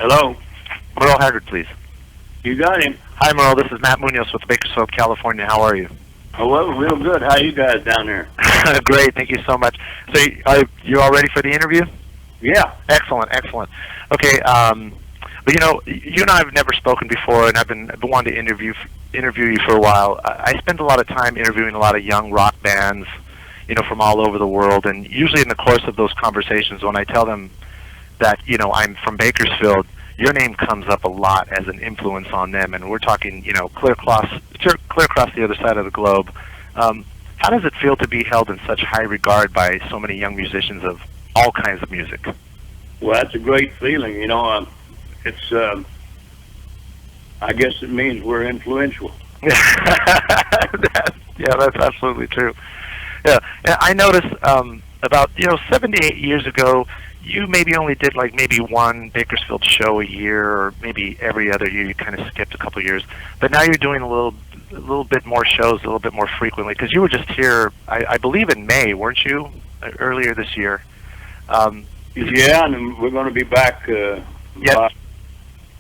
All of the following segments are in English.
Hello. Merle Haggard, please. You got him. Hi, Merle. This is Mattomunoz with Bakersfield, California. How are you? Hello. Real good. How you guys down there? Great. Thank you so much. So, are you all ready for the interview? Yeah. Excellent. Excellent. Okay. But you and I have never spoken before, and I've been wanting to interview you for a while. I spend a lot of time interviewing a lot of young rock bands, from all over the world, and usually in the course of those conversations, when I tell them that I'm from Bakersfield, your name comes up a lot as an influence on them, and we're talking clear across the other side of the globe. How does it feel to be held in such high regard by so many young musicians of all kinds of music? Well, that's a great feeling. It's I guess it means we're influential. Yeah, that's absolutely true. Yeah, I noticed about 7 to 8 years ago, you maybe only did maybe one Bakersfield show a year, or maybe every other year. You kind of skipped a couple of years, but now you're doing a little bit more shows, a little bit more frequently. Because you were just here, I believe, in May, weren't you? Earlier this year. Yeah, and we're going to be back. By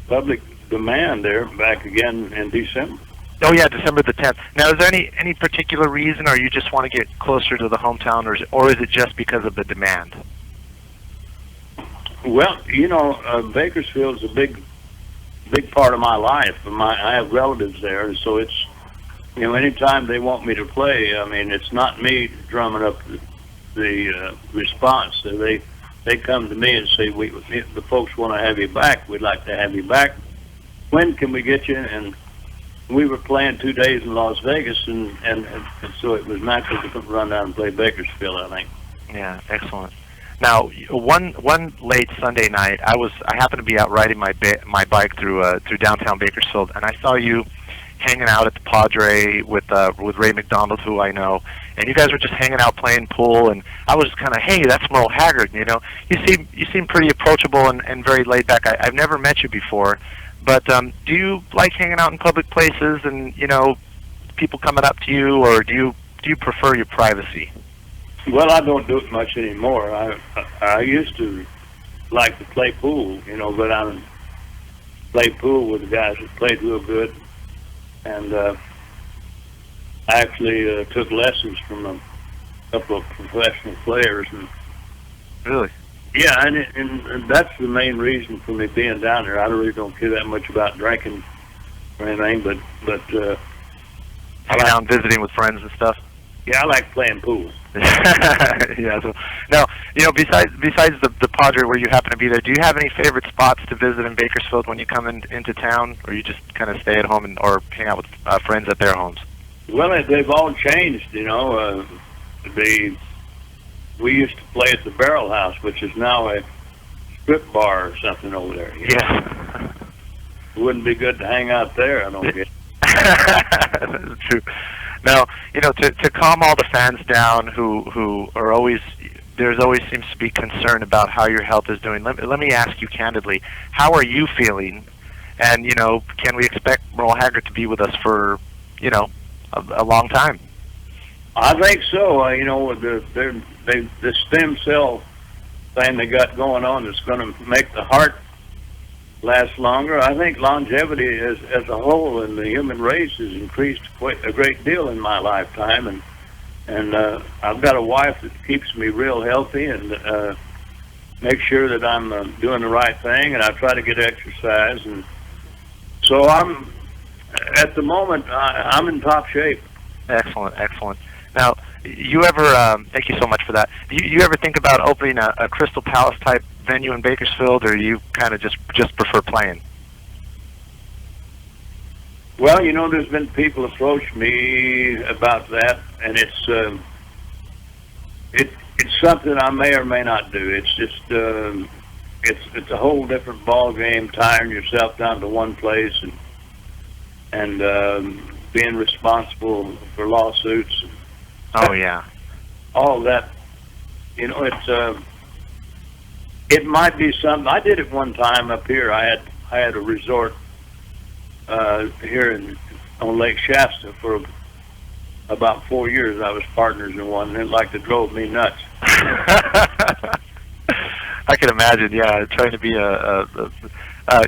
public demand there, back again in December. Oh yeah, December the 10th. Now, is there any particular reason, or you just want to get closer to the hometown, or is it just because of the demand? Well, Bakersfield's a big part of my life. I have relatives there, and so it's, anytime they want me to play, it's not me drumming up the response. So they come to me and say, the folks want to have you back. We'd like to have you back. When can we get you? And we were playing 2 days in Las Vegas, and so it was natural to run down and play Bakersfield, I think. Yeah, excellent. Now, one late Sunday night, I happened to be out riding my bike through downtown Bakersfield, and I saw you hanging out at the Padre with Ray McDonald, who I know, and you guys were just hanging out playing pool, and I was kind of, hey, that's Merle Haggard. You seem pretty approachable and very laid back. I've never met you before, but do you like hanging out in public places and people coming up to you, or do you prefer your privacy? Well, I don't do it much anymore. I used to like to play pool, go down and play pool with the guys that played real good. And I actually took lessons from a couple of professional players. And really? Yeah, and that's the main reason for me being down there. I really don't care that much about drinking or anything, but hanging out and visiting with friends and stuff. Yeah, I like playing pool. Yeah. So now, besides the Padre where you happen to be there, do you have any favorite spots to visit in Bakersfield when you come into town, or you just kind of stay at home or hang out with friends at their homes? Well, they've all changed. We used to play at the Barrel House, which is now a strip bar or something over there. Yeah. It wouldn't be good to hang out there, I don't guess. That's true. Now, to calm all the fans down who are always, there's always seems to be concern about how your health is doing. Let me ask you candidly, how are you feeling? And, can we expect Merle Haggard to be with us for, a long time? I think so. The stem cell thing they got going on that's going to make the heart last longer. I think longevity as a whole in the human race has increased quite a great deal in my lifetime, and I've got a wife that keeps me real healthy and makes sure that I'm doing the right thing, and I try to get exercise, and so I'm at the moment I'm in top shape. Excellent. Now, you ever thank you so much for that. Do you ever think about opening a Crystal Palace type venue in Bakersfield, or you kind of just prefer playing? Well, there's been people approach me about that, and it's something I may or may not do. It's just it's a whole different ball game, tying yourself down to one place and being responsible for lawsuits. Oh yeah, all that. It might be something. I did it one time up here. I had a resort here on Lake Shasta for about 4 years. I was partners in one, and it drove me nuts. I can imagine. Yeah, trying to be a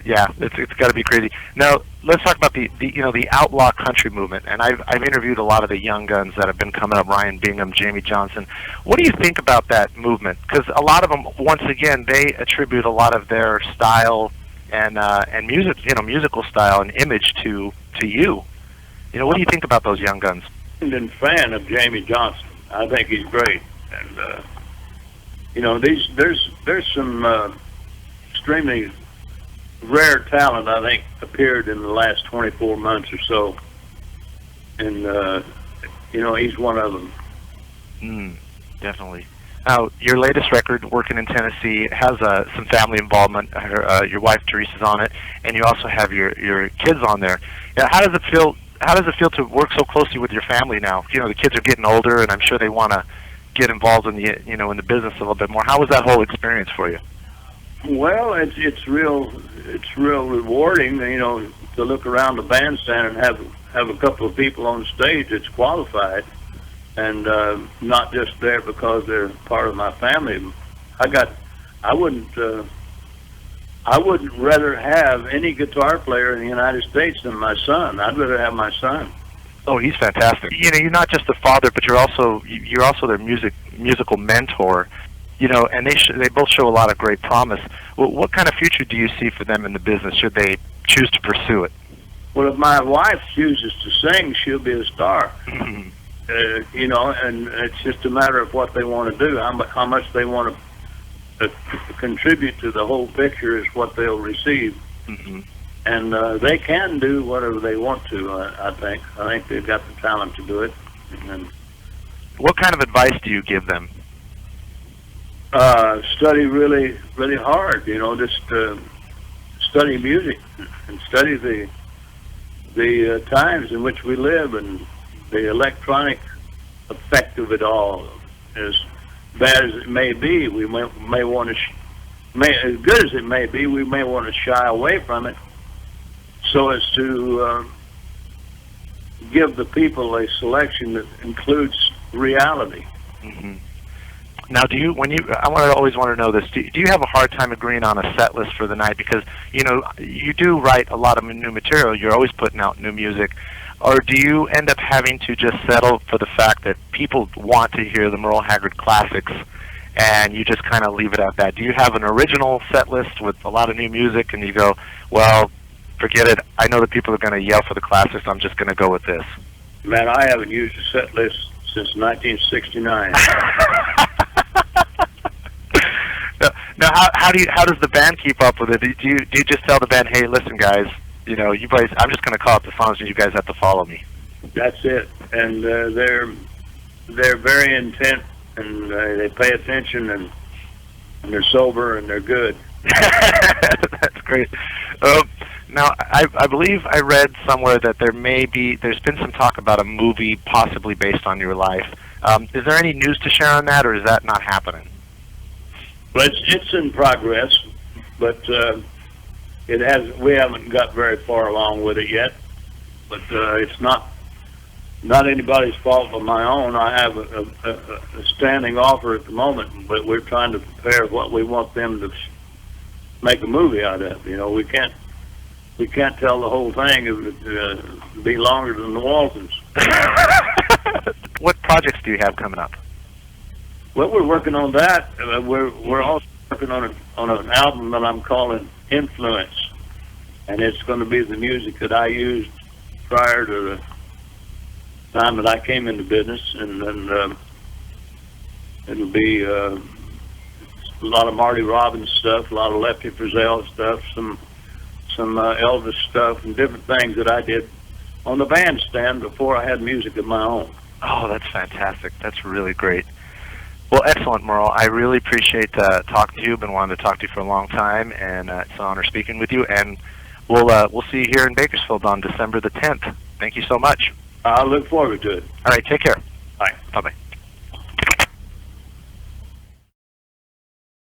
Yeah, it's got to be crazy. Now let's talk about the outlaw country movement. And I've interviewed a lot of the young guns that have been coming up: Ryan Bingham, Jamie Johnson. What do you think about that movement? Because a lot of them, once again, they attribute a lot of their style and music, musical style and image to you. What do you think about those young guns? I'm a fan of Jamie Johnson. I think he's great, and there's some extremely rare talent, I think, appeared in the last 24 months or so, and he's one of them. Definitely. Now, your latest record, Working in Tennessee, has some family involvement. Your wife Teresa's on it, and you also have your kids on there. How does it feel? How does it feel to work so closely with your family now? The kids are getting older, and I'm sure they want to get involved in the in the business a little bit more. How was that whole experience for you? Well, it's real rewarding, to look around the bandstand and have a couple of people on stage that's qualified, and not just there because they're part of my family. I wouldn't rather have any guitar player in the United States than my son. I'd rather have my son. Oh, he's fantastic. You're not just the father, but you're also their musical mentor. And they both show a lot of great promise. Well, what kind of future do you see for them in the business? Should they choose to pursue it? Well, if my wife chooses to sing, she'll be a star. And it's just a matter of what they want to do. How much they want to contribute to the whole picture is what they'll receive. And they can do whatever they want to. I think they've got the talent to do it. And what kind of advice do you give them? Study really, really hard. Just study music and study the times in which we live, and the electronic effect of it all. As bad as it may be, we may want to, as good as it may be, we may want to shy away from it, so as to give the people a selection that includes reality. Now, I always want to know this. Do you have a hard time agreeing on a set list for the night? Because, you do write a lot of new material. You're always putting out new music. Or do you end up having to just settle for the fact that people want to hear the Merle Haggard classics, and you just kind of leave it at that? Do you have an original set list with a lot of new music, and you go, well, forget it. I know that people are going to yell for the classics. I'm just going to go with this. Man, I haven't used a set list since 1969. Now, how does the band keep up with it? Do you just tell the band, hey, listen, guys, you guys, I'm just going to call up the songs, and you guys have to follow me? That's it. And they're very intent, and they pay attention, and they're sober, and they're good. That's great. Now, I believe I read somewhere that there's been some talk about a movie possibly based on your life. Is there any news to share on that, or is that not happening? Well, it's in progress, but we haven't got very far along with it yet. But it's not anybody's fault but my own. I have a standing offer at the moment, but we're trying to prepare what we want them to make a movie out of. We can't tell the whole thing. It would be longer than the Waltons. What projects do you have coming up? Well, we're working on that. We're also working on an album that I'm calling Influence, and it's going to be the music that I used prior to the time that I came into business, and then it'll be a lot of Marty Robbins stuff, a lot of Lefty Frizzell stuff, some Elvis stuff, and different things that I did on the bandstand before I had music of my own. Oh, that's fantastic. That's really great. Well, excellent, Merle. I really appreciate talking to you. I've been wanting to talk to you for a long time, and it's an honor speaking with you. And we'll see you here in Bakersfield on December the 10th. Thank you so much. I look forward to it. All right, take care. Bye. Bye-bye.